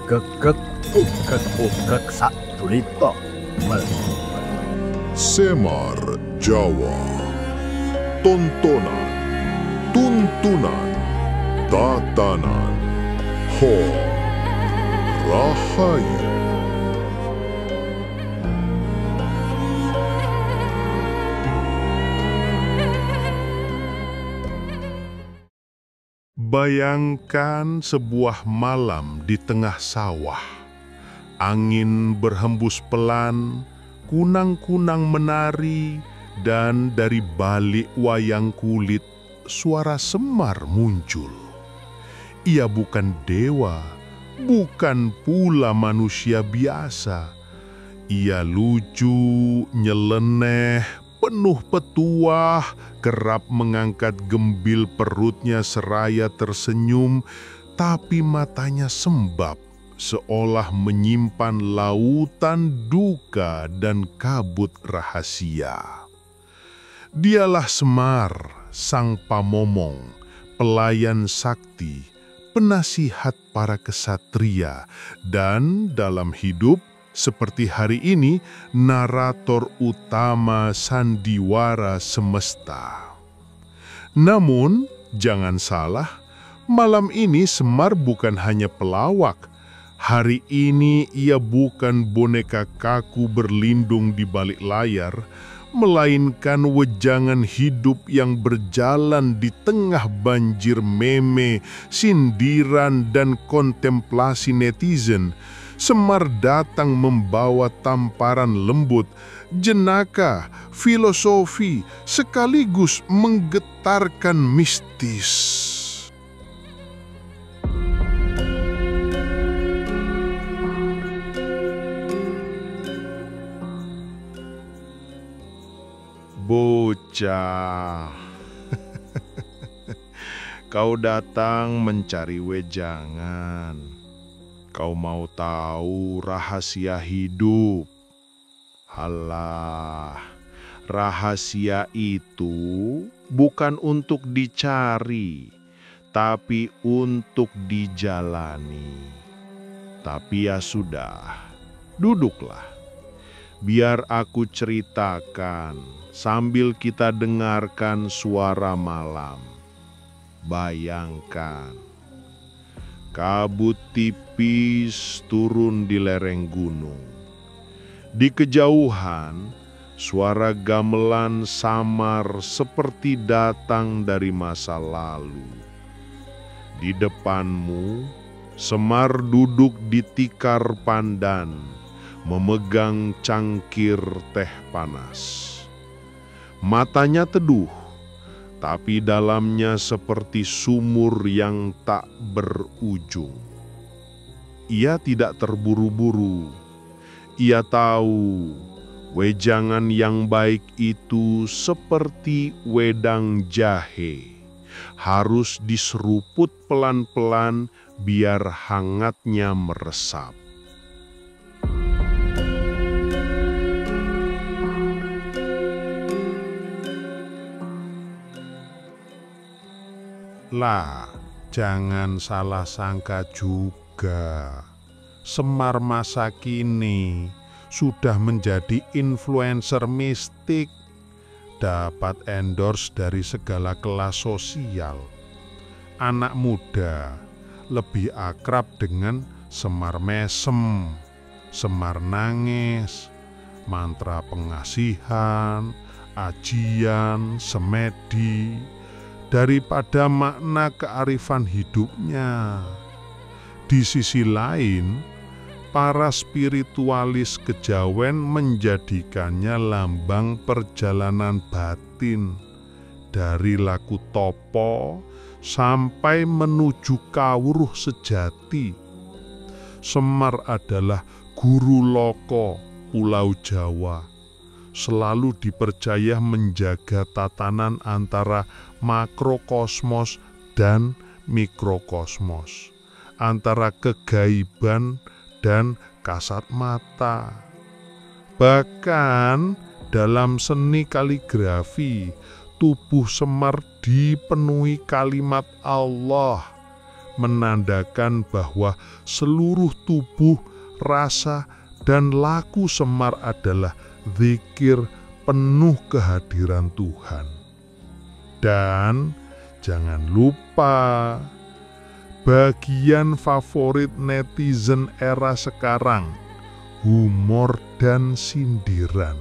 Kekek ukek sak tulito mel. Semar Jawa. Tontonan, tuntunan, tatanan, ho, rahayu. Bayangkan sebuah malam di tengah sawah. Angin berhembus pelan, kunang-kunang menari, dan dari balik wayang kulit suara Semar muncul. Ia bukan dewa, bukan pula manusia biasa. Ia lucu, nyeleneh, penuh petuah, kerap mengangkat gembil perutnya seraya tersenyum, tapi matanya sembab, seolah menyimpan lautan duka dan kabut rahasia. Dialah Semar, sang pamomong, pelayan sakti, penasihat para kesatria, dan dalam hidup seperti hari ini, narator utama sandiwara semesta. Namun, jangan salah, malam ini Semar bukan hanya pelawak. Hari ini ia bukan boneka kaku berlindung di balik layar, melainkan wejangan hidup yang berjalan di tengah banjir meme, sindiran, dan kontemplasi netizen. Semar datang membawa tamparan lembut, jenaka, filosofi, sekaligus menggetarkan mistis. Bocah, kau datang mencari wejangan. Kau mau tahu rahasia hidup? Halah, rahasia itu bukan untuk dicari, tapi untuk dijalani. Tapi ya sudah, duduklah. Biar aku ceritakan sambil kita dengarkan suara malam. Bayangkan, kabut tipis turun di lereng gunung. Di kejauhan, suara gamelan samar seperti datang dari masa lalu. Di depanmu, Semar duduk di tikar pandan, memegang cangkir teh panas. Matanya teduh, tapi dalamnya seperti sumur yang tak berujung. Ia tidak terburu-buru. Ia tahu wejangan yang baik itu seperti wedang jahe. Harus diseruput pelan-pelan biar hangatnya meresap. Lah, jangan salah sangka juga. Semar masa kini sudah menjadi influencer mistik, dapat endorse dari segala kelas sosial. Anak muda lebih akrab dengan Semar Mesem, Semar Nangis, mantra pengasihan, ajian, semedi, daripada makna kearifan hidupnya. Di sisi lain, para spiritualis kejawen menjadikannya lambang perjalanan batin, dari laku topo sampai menuju kawruh sejati. Semar adalah guru loko Pulau Jawa, selalu dipercaya menjaga tatanan antara makrokosmos dan mikrokosmos, antara kegaiban dan kasat mata. Bahkan dalam seni kaligrafi, tubuh Semar dipenuhi kalimat Allah, menandakan bahwa seluruh tubuh, rasa, dan laku Semar adalah zikir penuh kehadiran Tuhan. Dan jangan lupa, bagian favorit netizen era sekarang, humor dan sindiran.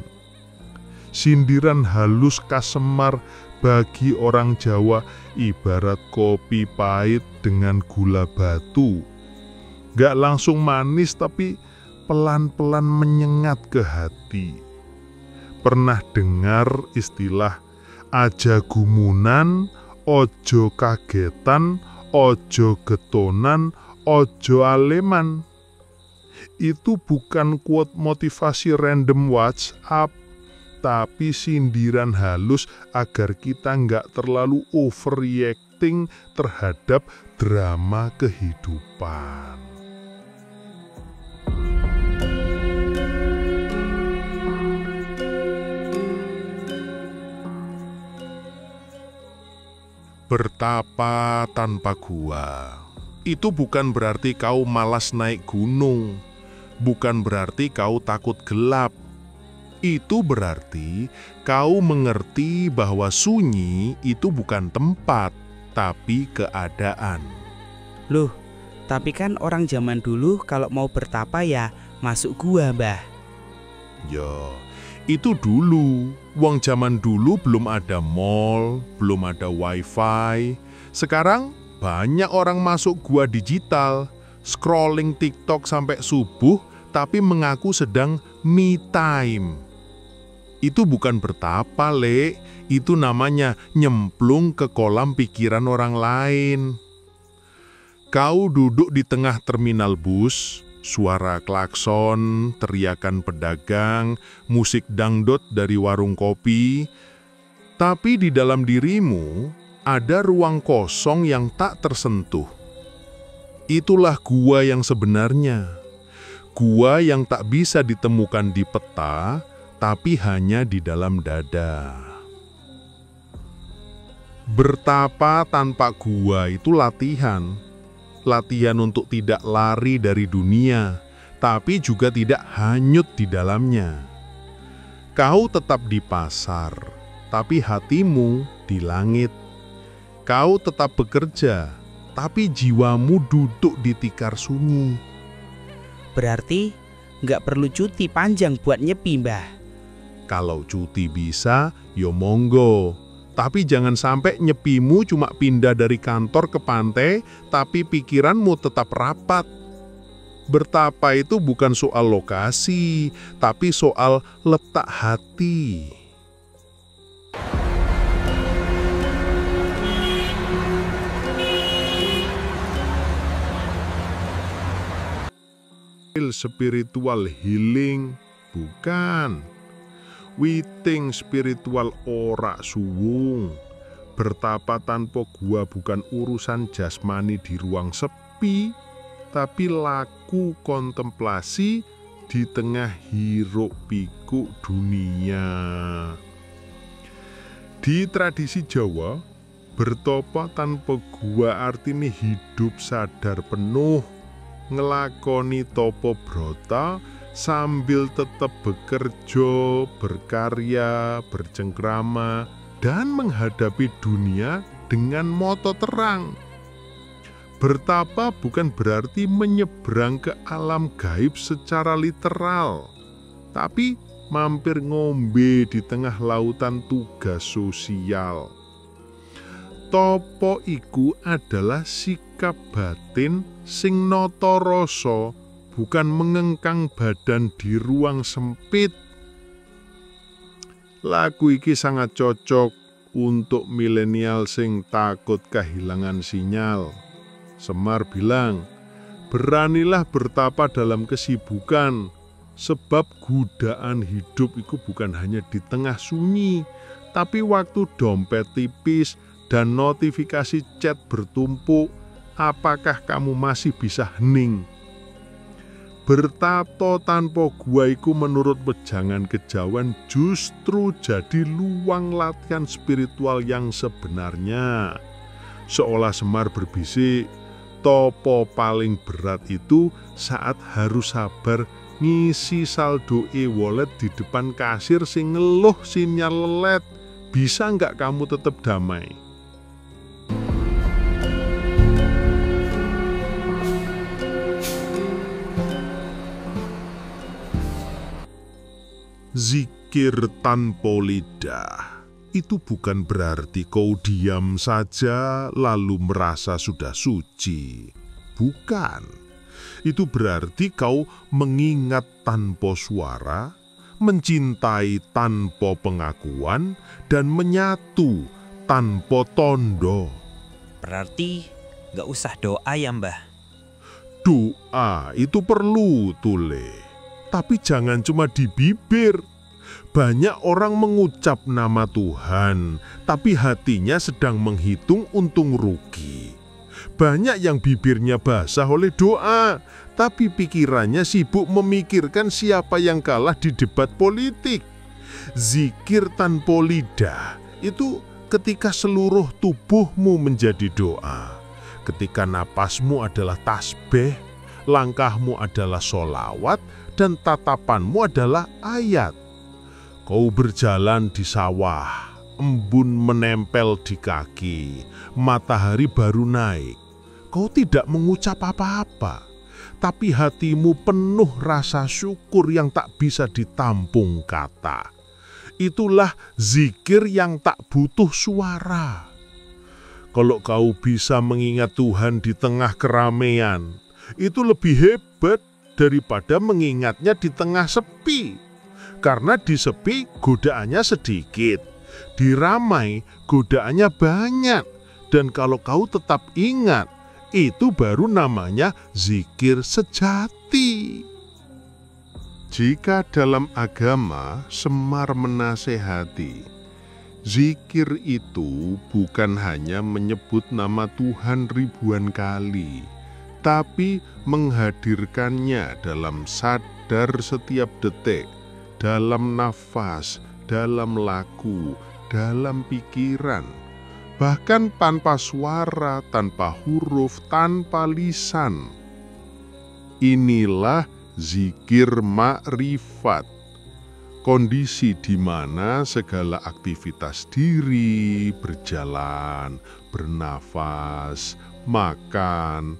Sindiran halus khas Semar bagi orang Jawa ibarat kopi pahit dengan gula batu. Gak langsung manis tapi pelan-pelan menyengat ke hati. Pernah dengar istilah aja gumunan, ojo kagetan, ojo getonan, ojo aleman? Itu bukan quote motivasi random WhatsApp, tapi sindiran halus agar kita nggak terlalu overreacting terhadap drama kehidupan. Bertapa tanpa gua. Itu bukan berarti kau malas naik gunung. Bukan berarti kau takut gelap. Itu berarti kau mengerti bahwa sunyi itu bukan tempat, tapi keadaan. Loh, tapi kan orang zaman dulu kalau mau bertapa ya masuk gua, Mbah. Ya, itu dulu. Wong zaman dulu belum ada mall, belum ada wifi. Sekarang banyak orang masuk gua digital, scrolling TikTok sampai subuh, tapi mengaku sedang me time. Itu bukan bertapa, Le. Itu namanya nyemplung ke kolam pikiran orang lain. Kau duduk di tengah terminal bus, suara klakson, teriakan pedagang, musik dangdut dari warung kopi. Tapi di dalam dirimu ada ruang kosong yang tak tersentuh. Itulah gua yang sebenarnya. Gua yang tak bisa ditemukan di peta, tapi hanya di dalam dada. Bertapa tanpa gua itu latihan. Latihan untuk tidak lari dari dunia, tapi juga tidak hanyut di dalamnya. Kau tetap di pasar, tapi hatimu di langit. Kau tetap bekerja, tapi jiwamu duduk di tikar sunyi. Berarti nggak perlu cuti panjang buat nyepi, Mbah. Kalau cuti bisa, yo monggo. Tapi jangan sampai nyepimu cuma pindah dari kantor ke pantai, tapi pikiranmu tetap rapat. Bertapa itu bukan soal lokasi, tapi soal letak hati. Spiritual healing, bukan. Witing spiritual ora suwung. Bertapa tanpa gua bukan urusan jasmani di ruang sepi, tapi laku kontemplasi di tengah hiruk pikuk dunia. Di tradisi Jawa, bertapa tanpa gua artinya hidup sadar penuh, ngelakoni topo brata sambil tetap bekerja, berkarya, bercengkrama, dan menghadapi dunia dengan moto terang. Bertapa bukan berarti menyeberang ke alam gaib secara literal, tapi mampir ngombe di tengah lautan tugas sosial. Topo iku adalah sikap batin sing nata rasa, bukan mengengkang badan di ruang sempit. Lagu iki sangat cocok untuk milenial sing takut kehilangan sinyal. Semar bilang, beranilah bertapa dalam kesibukan, sebab godaan hidup itu bukan hanya di tengah sunyi, tapi waktu dompet tipis dan notifikasi chat bertumpuk, apakah kamu masih bisa hening? Bertato tanpa gua iku menurut wejangan kejawen justru jadi luang latihan spiritual yang sebenarnya. Seolah Semar berbisik, topo paling berat itu saat harus sabar ngisi saldo e-wallet di depan kasir sing ngeluh sinyal lelet. Bisa nggak kamu tetap damai? Zikir tanpa lidah itu bukan berarti kau diam saja lalu merasa sudah suci. Bukan. Itu berarti kau mengingat tanpa suara, mencintai tanpa pengakuan, dan menyatu tanpa tondo. Berarti nggak usah doa ya Mbah? Doa itu perlu, Tule. Tapi jangan cuma di bibir. Banyak orang mengucap nama Tuhan, tapi hatinya sedang menghitung untung rugi. Banyak yang bibirnya basah oleh doa, tapi pikirannya sibuk memikirkan siapa yang kalah di debat politik. Zikir tanpa lidah itu ketika seluruh tubuhmu menjadi doa. Ketika napasmu adalah tasbih, langkahmu adalah sholawat, dan tatapanmu adalah ayat. Kau berjalan di sawah, embun menempel di kaki, matahari baru naik. Kau tidak mengucap apa-apa, tapi hatimu penuh rasa syukur yang tak bisa ditampung kata. Itulah zikir yang tak butuh suara. Kalau kau bisa mengingat Tuhan di tengah keramaian, itu lebih hebat daripada mengingatnya di tengah sepi. Karena di sepi godaannya sedikit, di ramai godaannya banyak. Dan kalau kau tetap ingat, itu baru namanya zikir sejati. Jika dalam agama Semar menasehati, zikir itu bukan hanya menyebut nama Tuhan ribuan kali, tapi menghadirkannya dalam sadar setiap detik, dalam nafas, dalam laku, dalam pikiran, bahkan tanpa suara, tanpa huruf, tanpa lisan. Inilah zikir makrifat, kondisi di mana segala aktivitas diri, berjalan, bernafas, makan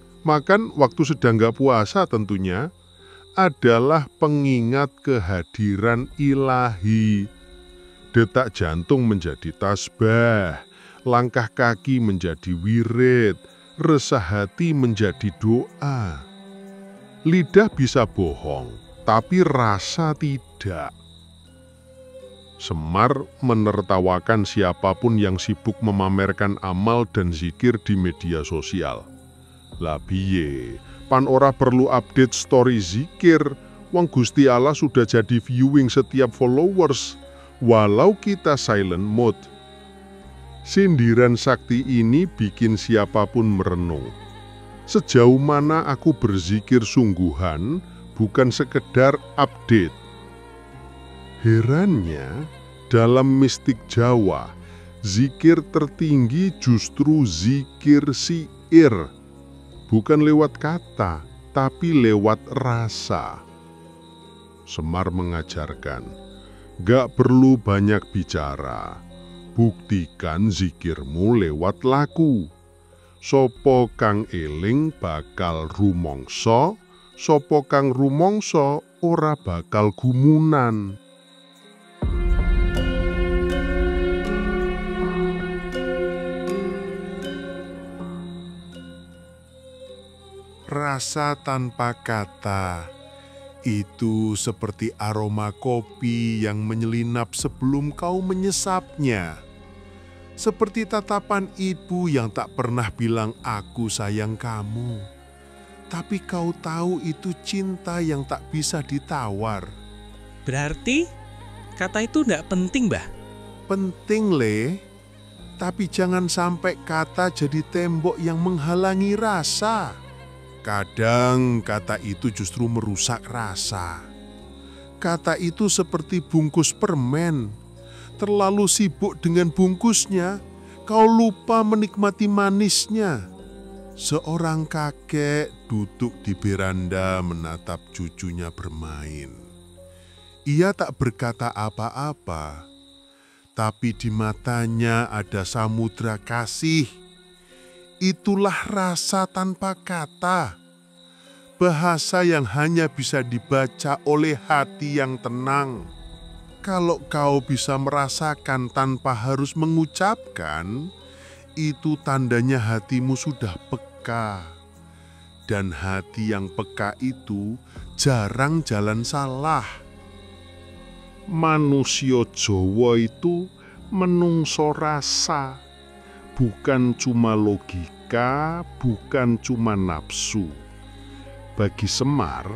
waktu sedang gak puasa tentunya, adalah pengingat kehadiran ilahi. Detak jantung menjadi tasbih, langkah kaki menjadi wirid, resah hati menjadi doa. Lidah bisa bohong, tapi rasa tidak. Semar menertawakan siapapun yang sibuk memamerkan amal dan zikir di media sosial. Lah piye, pan ora perlu update story zikir, wong Gusti Allah sudah jadi viewing setiap followers, walau kita silent mode. Sindiran sakti ini bikin siapapun merenung. Sejauh mana aku berzikir sungguhan, bukan sekedar update. Herannya, dalam mistik Jawa, zikir tertinggi justru zikir syair. Bukan lewat kata, tapi lewat rasa. Semar mengajarkan, gak perlu banyak bicara. Buktikan zikirmu lewat laku. Sopo kang eling bakal rumangsa, sopo kang rumangsa ora bakal gumunan. Rasa tanpa kata itu seperti aroma kopi yang menyelinap sebelum kau menyesapnya. Seperti tatapan ibu yang tak pernah bilang aku sayang kamu. Tapi kau tahu itu cinta yang tak bisa ditawar. Berarti kata itu tidak penting, Mbah? Penting, Le. Tapi jangan sampai kata jadi tembok yang menghalangi rasa. Kadang kata itu justru merusak rasa. Kata itu seperti bungkus permen. Terlalu sibuk dengan bungkusnya, kau lupa menikmati manisnya. Seorang kakek duduk di beranda menatap cucunya bermain. Ia tak berkata apa-apa, tapi di matanya ada samudra kasih. Itulah rasa tanpa kata, bahasa yang hanya bisa dibaca oleh hati yang tenang. Kalau kau bisa merasakan tanpa harus mengucapkan, itu tandanya hatimu sudah peka. Dan hati yang peka itu jarang jalan salah. Manusia Jawa itu menungso rasa, bukan cuma logika, bukan cuma nafsu. Bagi Semar,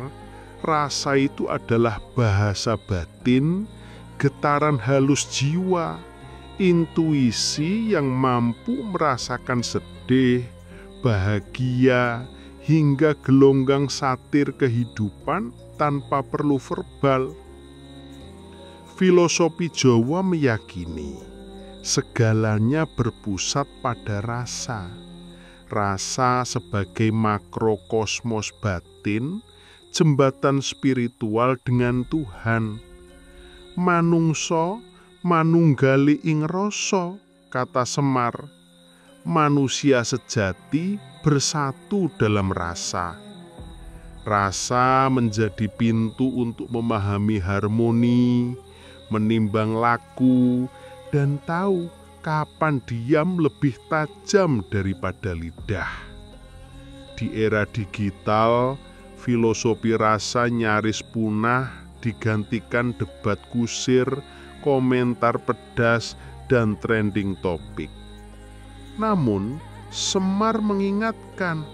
rasa itu adalah bahasa batin, getaran halus jiwa, intuisi yang mampu merasakan sedih, bahagia, hingga gelonggang satir kehidupan tanpa perlu verbal. Filosofi Jawa meyakini segalanya berpusat pada rasa. Rasa sebagai makrokosmos batin, jembatan spiritual dengan Tuhan. Manungso manunggali ing rasa, kata Semar. Manusia sejati bersatu dalam rasa. Rasa menjadi pintu untuk memahami harmoni, menimbang laku, dan tahu kapan diam lebih tajam daripada lidah. Di era digital, filosofi rasa nyaris punah, digantikan debat kusir, komentar pedas, dan trending topik. Namun, Semar mengingatkan,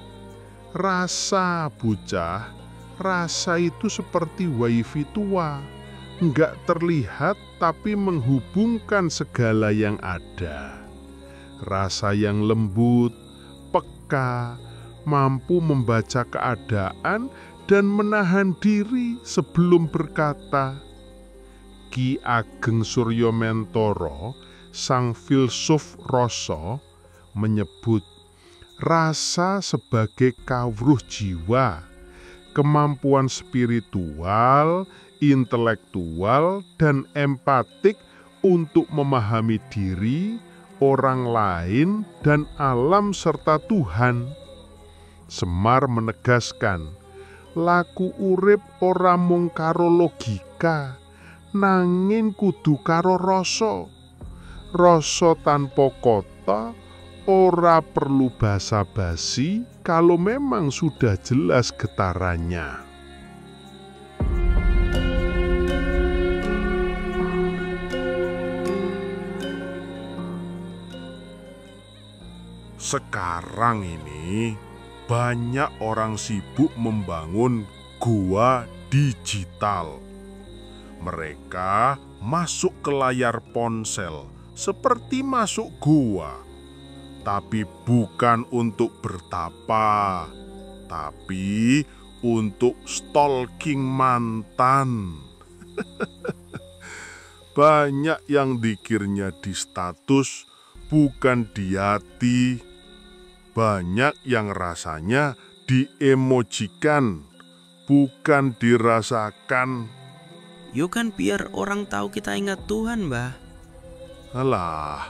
rasa bocah, rasa itu seperti wifi tua, enggak terlihat tapi menghubungkan segala yang ada. Rasa yang lembut, peka, mampu membaca keadaan dan menahan diri sebelum berkata. Ki Ageng Suryomentoro, sang filsuf rasa, menyebut rasa sebagai kawruh jiwa, kemampuan spiritual, intelektual, dan empatik untuk memahami diri, orang lain, dan alam serta Tuhan. Semar menegaskan, laku urip ora mung karo logika, nanging kudu karo rasa. Rasa tanpa kota ora perlu basa-basi kalau memang sudah jelas getarannya. Sekarang ini banyak orang sibuk membangun gua digital. Mereka masuk ke layar ponsel seperti masuk gua, tapi bukan untuk bertapa, tapi untuk stalking mantan. Banyak yang dikirnya di status, bukan di hati. Banyak yang rasanya diemojikan, bukan dirasakan. Yo kan biar orang tahu kita ingat Tuhan, Mbah. Alah,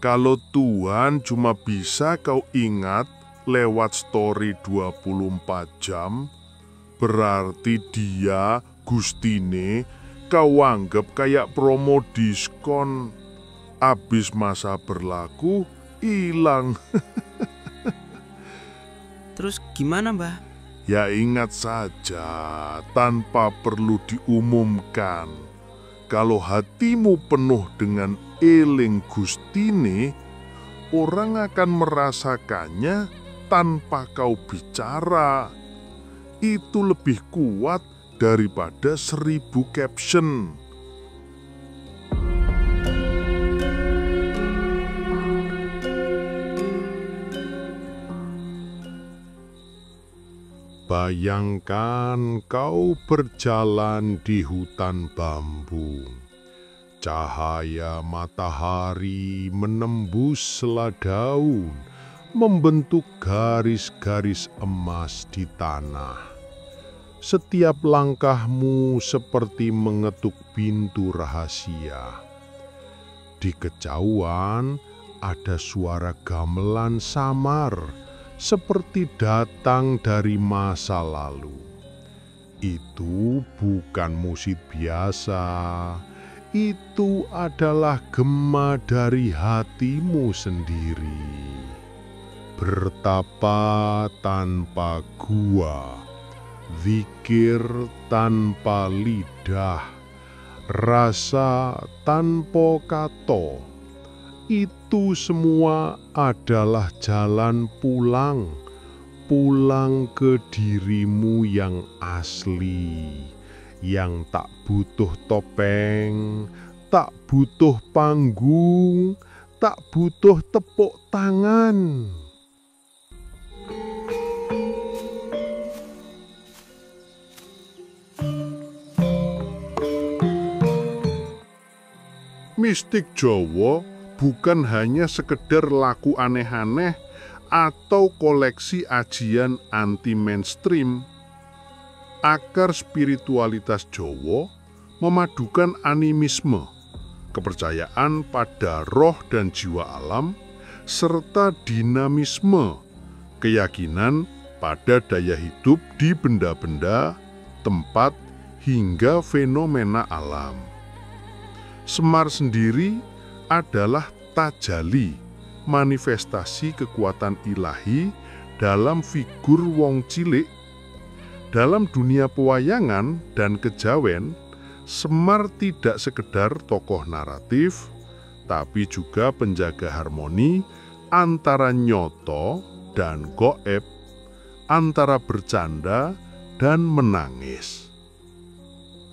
kalau Tuhan cuma bisa kau ingat lewat story 24 jam, berarti dia, Gustine, kau anggap kayak promo diskon. Abis masa berlaku, hilang. Terus gimana, Mbah? Ya ingat saja, tanpa perlu diumumkan. Kalau hatimu penuh dengan eling Gustine, orang akan merasakannya tanpa kau bicara. Itu lebih kuat daripada 1000 caption. Bayangkan kau berjalan di hutan bambu. Cahaya matahari menembus sela daun, membentuk garis-garis emas di tanah. Setiap langkahmu seperti mengetuk pintu rahasia. Di kejauhan ada suara gamelan samar, seperti datang dari masa lalu. Itu bukan musik biasa, itu adalah gema dari hatimu sendiri. Bertapa tanpa gua, zikir tanpa lidah, rasa tanpa kato. Itu semua adalah jalan pulang ke dirimu yang asli, yang tak butuh topeng, tak butuh panggung, tak butuh tepuk tangan. Mistik Jawa bukan hanya sekedar laku aneh-aneh atau koleksi ajian anti-mainstream. Akar spiritualitas Jawa memadukan animisme, kepercayaan pada roh dan jiwa alam, serta dinamisme, keyakinan pada daya hidup di benda-benda, tempat, hingga fenomena alam. Semar sendiri adalah tajali, manifestasi kekuatan ilahi dalam figur wong cilik. Dalam dunia pewayangan dan kejawen, Semar tidak sekedar tokoh naratif, tapi juga penjaga harmoni antara nyoto dan goib, antara bercanda dan menangis.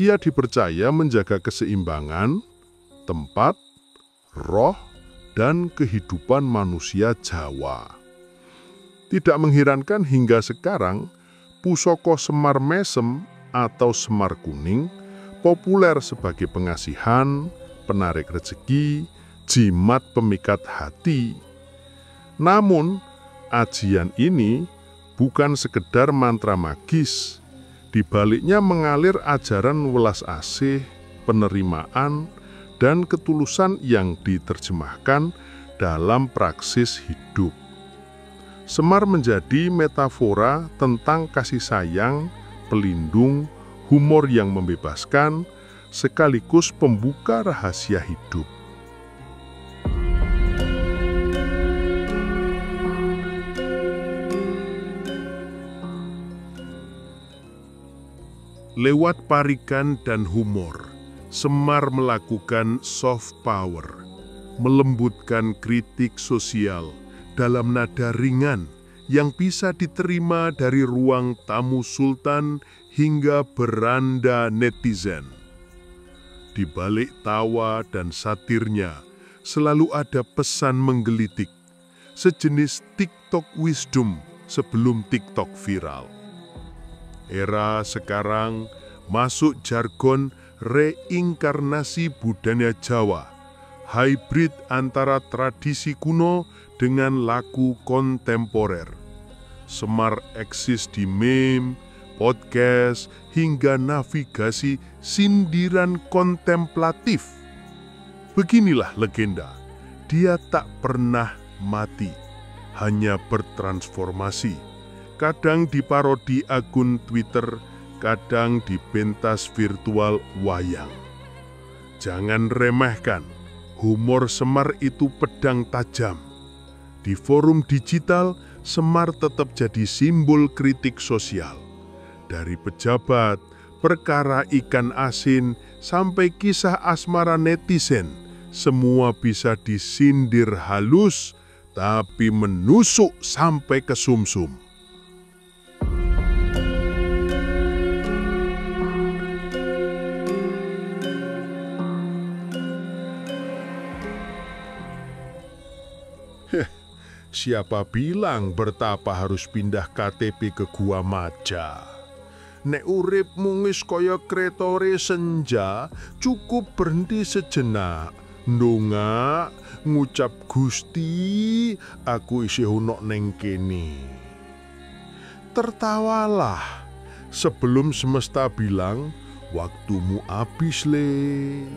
Ia dipercaya menjaga keseimbangan tempat, roh, dan kehidupan manusia Jawa. Tidak mengherankan hingga sekarang, pusaka Semar Mesem atau Semar Kuning populer sebagai pengasihan, penarik rezeki, jimat pemikat hati. Namun, ajian ini bukan sekedar mantra magis. Di baliknya mengalir ajaran welas asih, penerimaan, dan ketulusan yang diterjemahkan dalam praksis hidup. Semar menjadi metafora tentang kasih sayang, pelindung, humor yang membebaskan, sekaligus pembuka rahasia hidup. Lewat parikan dan humor, Semar melakukan soft power, melembutkan kritik sosial dalam nada ringan yang bisa diterima dari ruang tamu sultan hingga beranda netizen. Di balik tawa dan satirnya selalu ada pesan menggelitik, sejenis TikTok wisdom sebelum TikTok viral. Era sekarang masuk jargon reinkarnasi budaya Jawa, hybrid antara tradisi kuno dengan laku kontemporer. Semar eksis di meme, podcast, hingga navigasi sindiran kontemplatif. Beginilah legenda, dia tak pernah mati, hanya bertransformasi. Kadang diparodi akun Twitter, kadang di pentas virtual wayang. Jangan remehkan, humor Semar itu pedang tajam. Di forum digital, Semar tetap jadi simbol kritik sosial. Dari pejabat, perkara ikan asin, sampai kisah asmara netizen, semua bisa disindir halus, tapi menusuk sampai ke sumsum. Siapa bilang bertapa harus pindah KTP ke Gua Maja? Nek urip mungis kaya kretore senja, cukup berhenti sejenak, ndongak ngucap Gusti, aku isih ono neng kene. Tertawalah sebelum semesta bilang, waktumu habis le.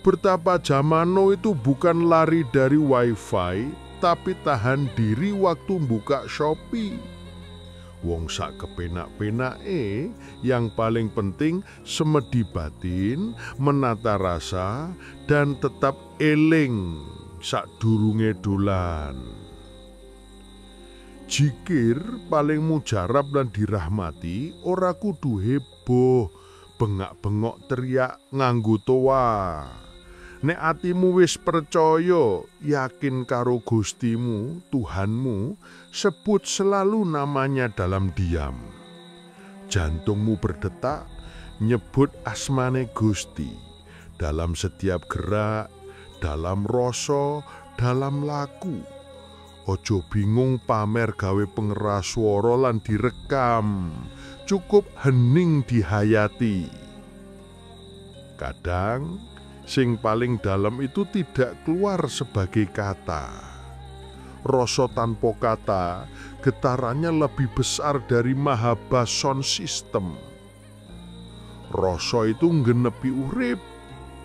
Betapa Jamano itu bukan lari dari wifi, tapi tahan diri waktu buka Shopee. Wong sak kepenak-penake, yang paling penting semedi batin, menata rasa, dan tetap eling sak durunge dolan. Jikir paling mujarab lan dirahmati, ora kudu heboh, bengak-bengok teriak nganggo toa. Nek atimu wis percaya, yakin karo Gustimu, Tuhanmu, sebut selalu namanya dalam diam. Jantungmu berdetak, nyebut asmane Gusti. Dalam setiap gerak, dalam rasa, dalam laku. Ojo bingung pamer gawe pengeras swara lan direkam. Cukup hening dihayati. Kadang sing paling dalam itu tidak keluar sebagai kata. Rasa tanpa kata, getarannya lebih besar dari Mahabas sound system. Rasa itu nggenepi urip,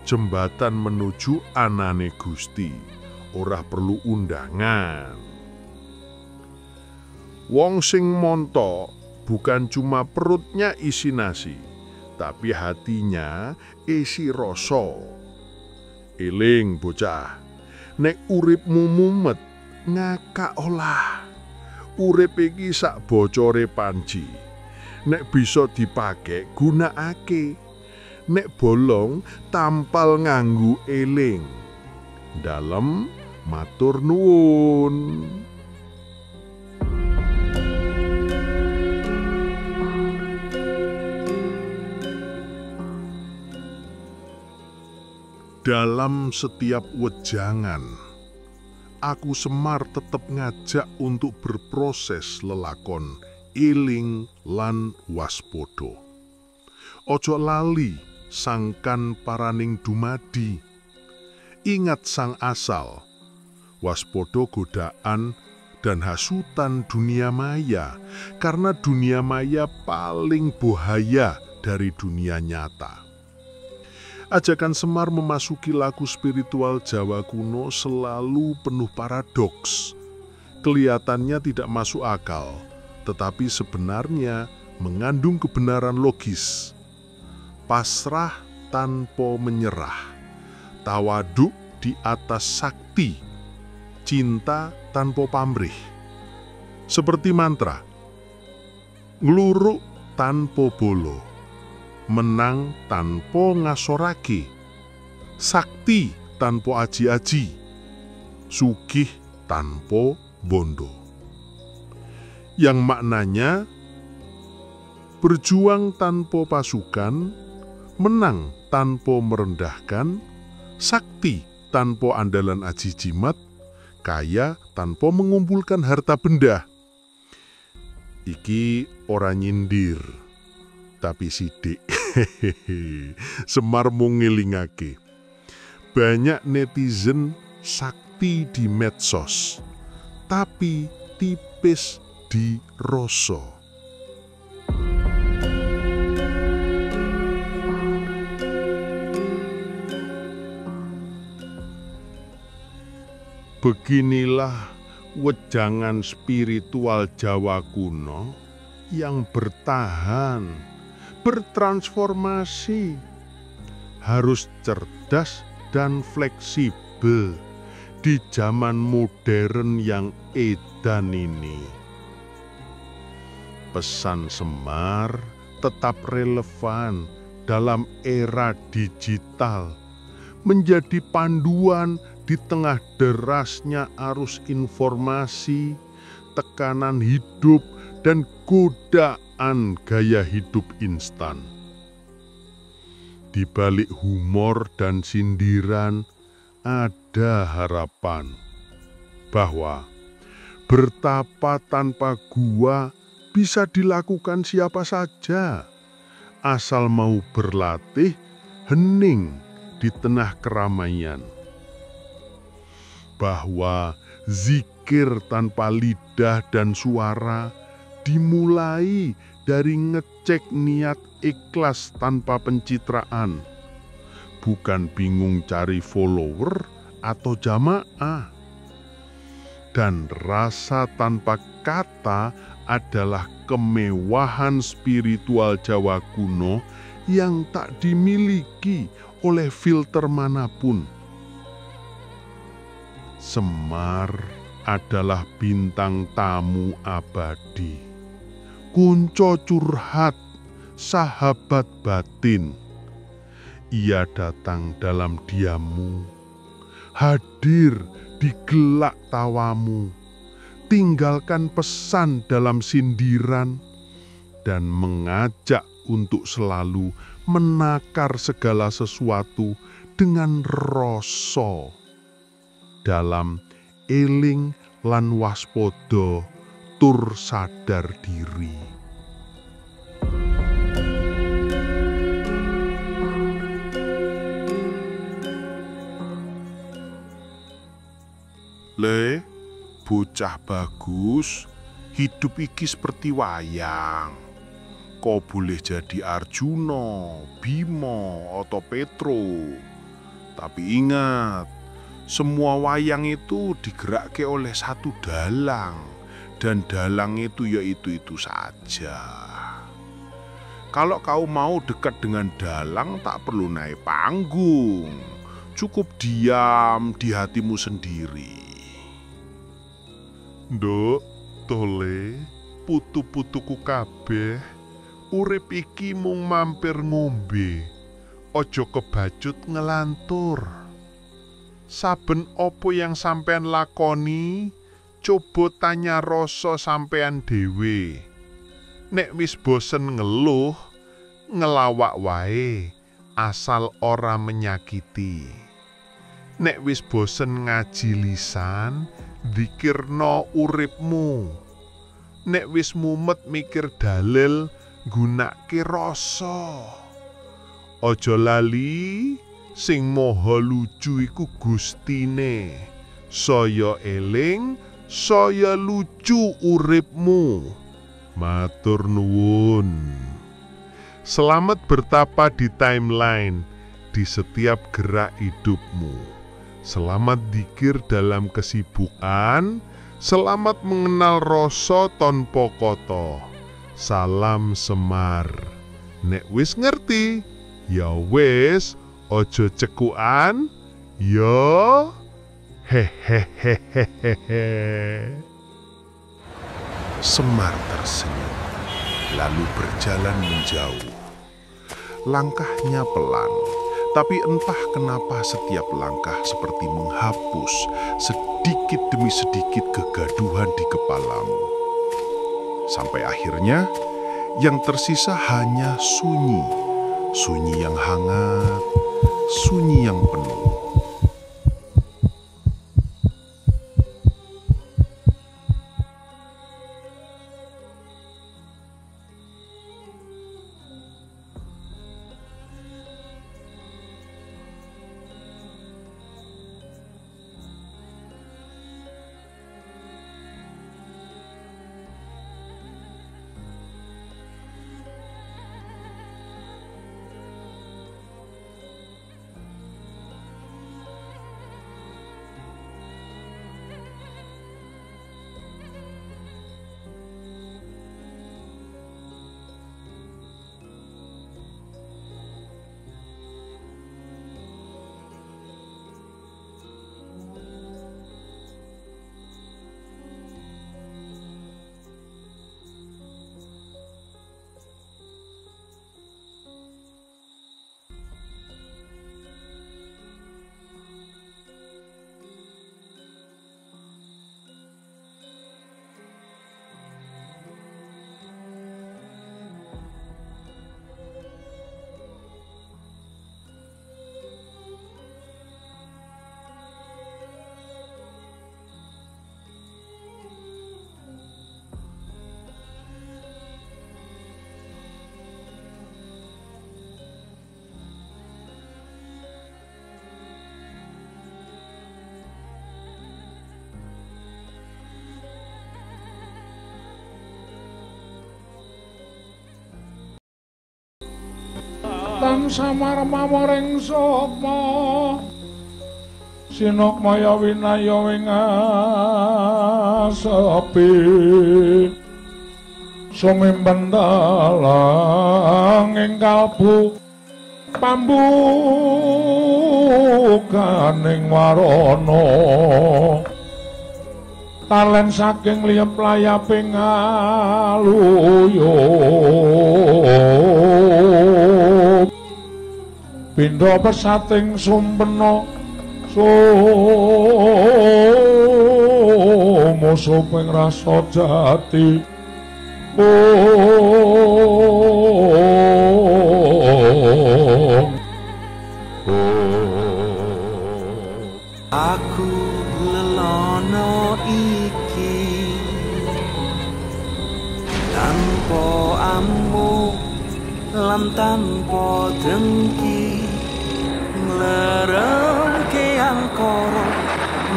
jembatan menuju anane Gusti. Ora perlu undangan. Wong sing montok bukan cuma perutnya isi nasi, tapi hatinya isi rasa. Eling bocah, nek uripmu mumet, ngakak olah. Urip iki sak bocore panci. Nek bisa dipake, gunakake. Nek bolong, tampal nganggo eling. Dalem matur nuwun. Dalam setiap wejangan, aku Semar tetap ngajak untuk berproses lelakon iling lan waspodo. Ojo lali sangkan paraning dumadi. Ingat sang asal, waspodo godaan dan hasutan dunia maya, karena dunia maya paling bahaya dari dunia nyata. Ajakan Semar memasuki lagu spiritual Jawa kuno selalu penuh paradoks. Kelihatannya tidak masuk akal, tetapi sebenarnya mengandung kebenaran logis. Pasrah tanpa menyerah, tawaduk di atas sakti, cinta tanpa pamrih. Seperti mantra, ngluruk tanpa bolo, menang tanpa ngasorake, sakti tanpa aji-aji, sugih tanpa bondo. Yang maknanya berjuang tanpa pasukan, menang tanpa merendahkan, sakti tanpa andalan aji jimat, kaya tanpa mengumpulkan harta benda. Iki ora nyindir, tapi sidik. Semar mung ngelingake. Banyak netizen sakti di medsos, tapi tipis di rasa. Beginilah wejangan spiritual Jawa kuno yang bertahan, bertransformasi, harus cerdas dan fleksibel di zaman modern yang edan ini. Pesan Semar tetap relevan dalam era digital, menjadi panduan di tengah derasnya arus informasi, tekanan hidup, dan godaan gaya hidup instan. Di balik humor dan sindiran ada harapan bahwa bertapa tanpa gua bisa dilakukan siapa saja, asal mau berlatih, hening, di tengah keramaian. Bahwa zikir tanpa lidah dan suara dimulai dari ngecek niat ikhlas tanpa pencitraan. Bukan bingung cari follower atau jamaah. Dan rasa tanpa kata adalah kemewahan spiritual Jawa kuno yang tak dimiliki oleh filter manapun. Semar adalah bintang tamu abadi, kunco curhat, sahabat batin. Ia datang dalam diammu, hadir di gelak tawamu, tinggalkan pesan dalam sindiran, dan mengajak untuk selalu menakar segala sesuatu dengan rasa dalam eling lan waspodo tur sadar diri. Le, bocah bagus, hidup iki seperti wayang. Kau boleh jadi Arjuna, Bima, atau Petro. Tapi ingat, semua wayang itu digerakkan oleh satu dalang. Dan dalang itu yaitu saja. Kalau kau mau dekat dengan dalang, tak perlu naik panggung. Cukup diam di hatimu sendiri. Nduk, tole, putu-putuku kabeh, urip iki mung mampir ngombe, ojo kebacut ngelantur. Saben opo yang sampean lakoni, coba tanya rasa sampean dhewe. Nek wis bosen ngeluh, ngelawak wae, asal ora menyakiti. Nek wis bosen ngaji lisan, dzikirno uripmu. Nek wis mumet mikir dalil, gunake rasa. Aja lali, sing maha lucu iku Gustine. Saya eling, saya lucu uripmu. Matur nuwun. Selamat bertapa di timeline, di setiap gerak hidupmu. Selamat dzikir dalam kesibukan, selamat mengenal rasa tanpa kata. Salam Semar. Nek wis ngerti, ya wis, ojo cekuan, ya hehehehehe. Semar tersenyum, lalu berjalan menjauh. Langkahnya pelan, tapi entah kenapa setiap langkah seperti menghapus sedikit demi sedikit kegaduhan di kepalamu. Sampai akhirnya yang tersisa hanya sunyi, sunyi yang hangat, sunyi yang penuh. lan samar mawaring sapa sinokmaya winaya wing sepi sumimpen dalang ing kalbu pambukaning warana talen saking liyep layaping aluyup pindha pesating sumpena musuping rasa jati aku lelono iki tanpa ambu lan tanpa dengki ngleremke angkara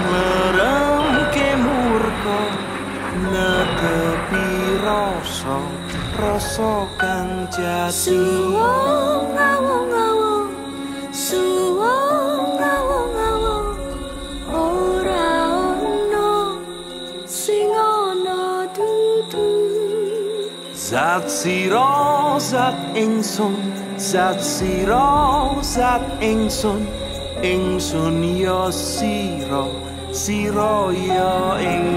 ngleremke murka netepi rasa kang jati suwung ngawung-ngawung suwung ngawung-ngawung ora ono sing ana dudu zat sira zat ingsun zat sira zat ingsun ya sira sira ya ingsun